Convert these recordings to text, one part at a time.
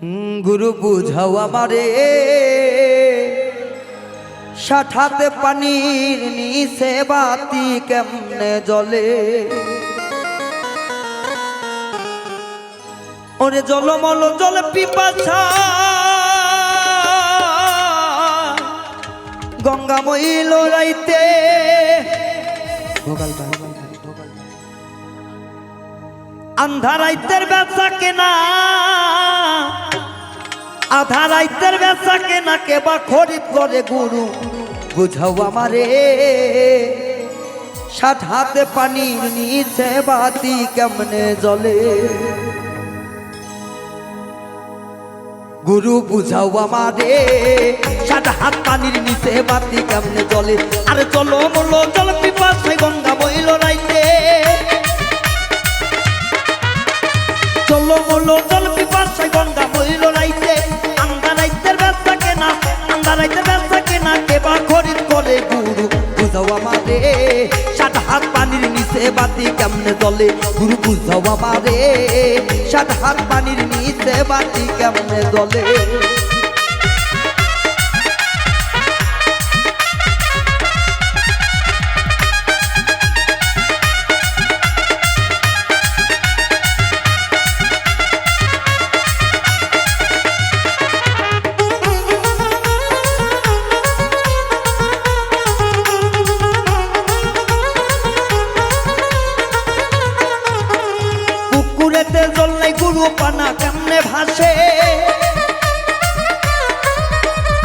গুরু বুঝাও আমারে সাঠাতে পানির নিচে বাতি কেমনে জ্বলে। ওরে জলমল জল পিপাসা গঙ্গাময়ী লড়াইতে আন্ধারাইতের বেচা কেনা আধারাইতের বেচা কেনা কেবা খরিদ করে গুরু বুঝাও আমারে সাত হাতে পানির নিচে বাতি কেমনে জ্বলে। গুরু বুঝাও আমারে সাত হাত পানির নিচে বাতি কেমনে জ্বলে। আরে চলো মলো জল পিপাসায় গঙ্গা বইল রাইতে, চলো মলো জল পিপাসায় গঙ্গা বইল রাইতে। আন্ধারাইতের বেচা কেনা আন্ধারাইতের বেচা কেনা কেবা খরিদ করে গুরু বুঝাও আমারে সাত হাত পানির নিচে বাতি কেমনে জ্বলে। গুরু বুঝাও আমারে সাত হাত পানির নিচে বাতি কেমনে জ্বলে। পুকুরেতে জল নাই গুরু পানা কেমনে ভাসে।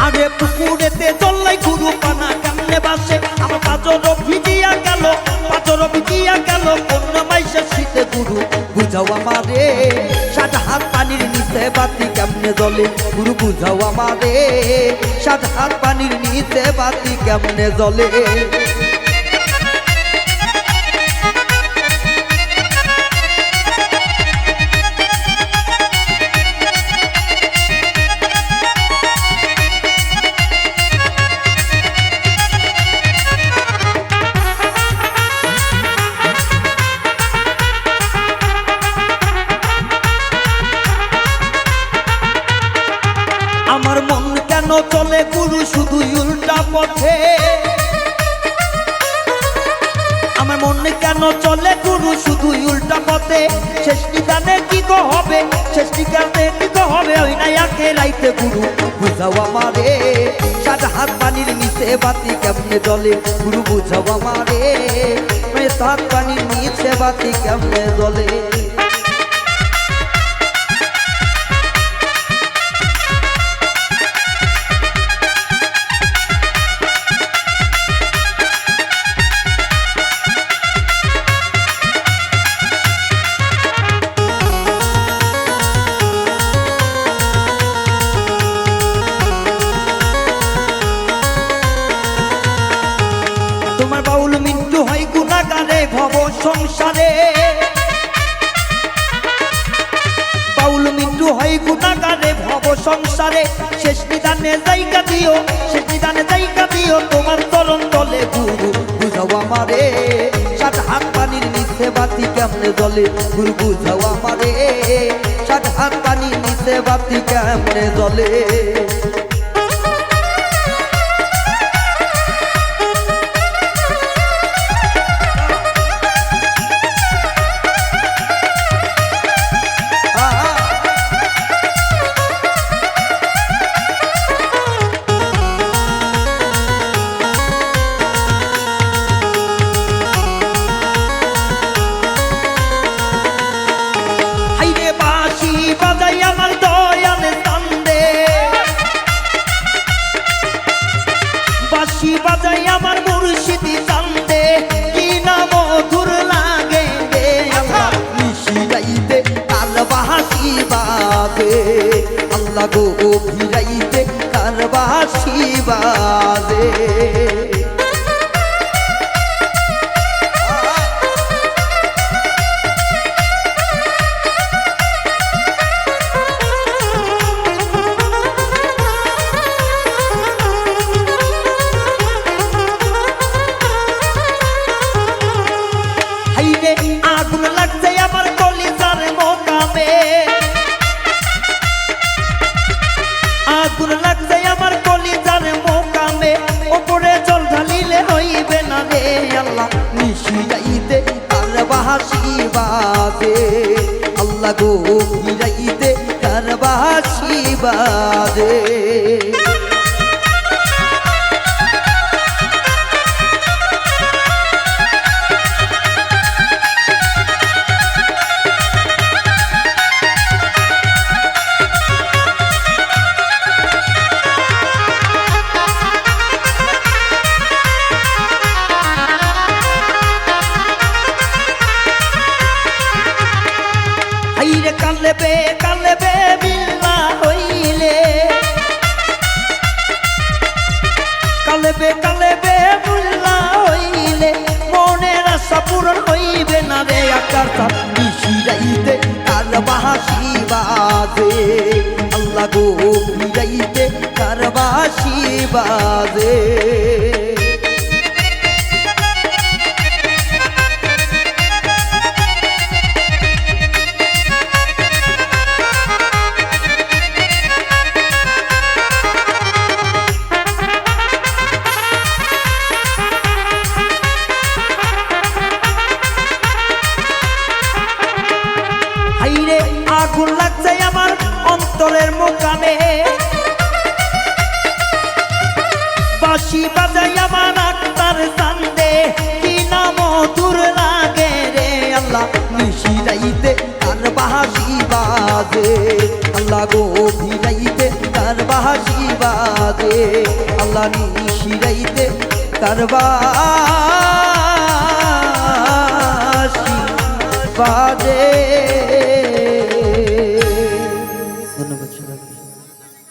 আরে পুকুরেতে জল নাই গুরু পানা কেমনে ভাসে। আমার পাঁচর ভিজিয়া গেল পাঁচর ভিজিয়া গেল কোন মাইসের শীতে। গুরু বুঝাও আমারে সাত হাত পানির নিচে বাতি কেমনে জ্বলে। গুরু বুঝাও আমারে সাত হাত পানির নিচে বাতি কেমনে জ্বলে। আমার মন কেন চলে গুরু শুধু উল্টা পথে। আমার মন কেন চলে গুরু শুধু উল্টা পথে। শেষ নিদানে কি গো হবে শেষ নিদানে কি গো হবে ওই নাই আখে রাইতে। গুরু বুঝাও আমারে সাত হাত পানির নিচে বাতি কেমনে জ্বলে। গুরু বুঝাও আমারে সাত পানির নিচে বাতি কেমনে জ্বলে। তোমার বাউল মৃত্যু হয় গুণাগারে ভব সংসারে। বাউল মৃত্যু হয় গুণাগারে ভব সংসারে। শেষ নিদানে জায়গা দিও শেষ নিদানে জায়গা দিও তোমার চরণ তলে। গুরু বুঝাও আমারে সাত হাত পানির নিচে বাতি কেমনে জ্বলে। গুরু বুঝাও আমারে সাত হাত পানির নিচে বাতি কেমনে জ্বলে। বাঁশি বাজাই আমার মুর্শিদি চান্দে কি না মধুর লাগে রে। আমার মিশিরাইতে কার বাঁশি বাজে আল্লাহ গো ভিড়াইতে কার বাঁশি বাজে। আগুন লাগছে আমার কলিজার মোকামে। আগুন লাগছে আমার কলিজার মোকামে ওপরে জল ঢালিলে হইবে না রে আল্লাহ নিশিরাইতে কার বাঁশি বাজে আল্লাহ গো নিশিরাইতে কার বাঁশি বাজে হাইরে কালেবে বিল্লা হইলে কালেবে বিল্লা হইলে মনের আশা পূরণ হইবে না রে আকার নিশিরাইতে কার বাঁশি বাজে আল্লাহ গো নিশিরাইতে কার বাঁশি বাজে হাইরে আগুন লাগছে আমার অন্তরের মোকামে বাঁশি বাজাই আমার আত্মার চান্দে কি না মধুর লাগে রে আল্লাহ নিশিরাইতে কার বাঁশি বাজে আল্লাহ গো নিশিরাইতে কার বাঁশি বাজে আল্লাহ নিশিরাইতে কার বাঁশি বাজে ধন্যবাদ।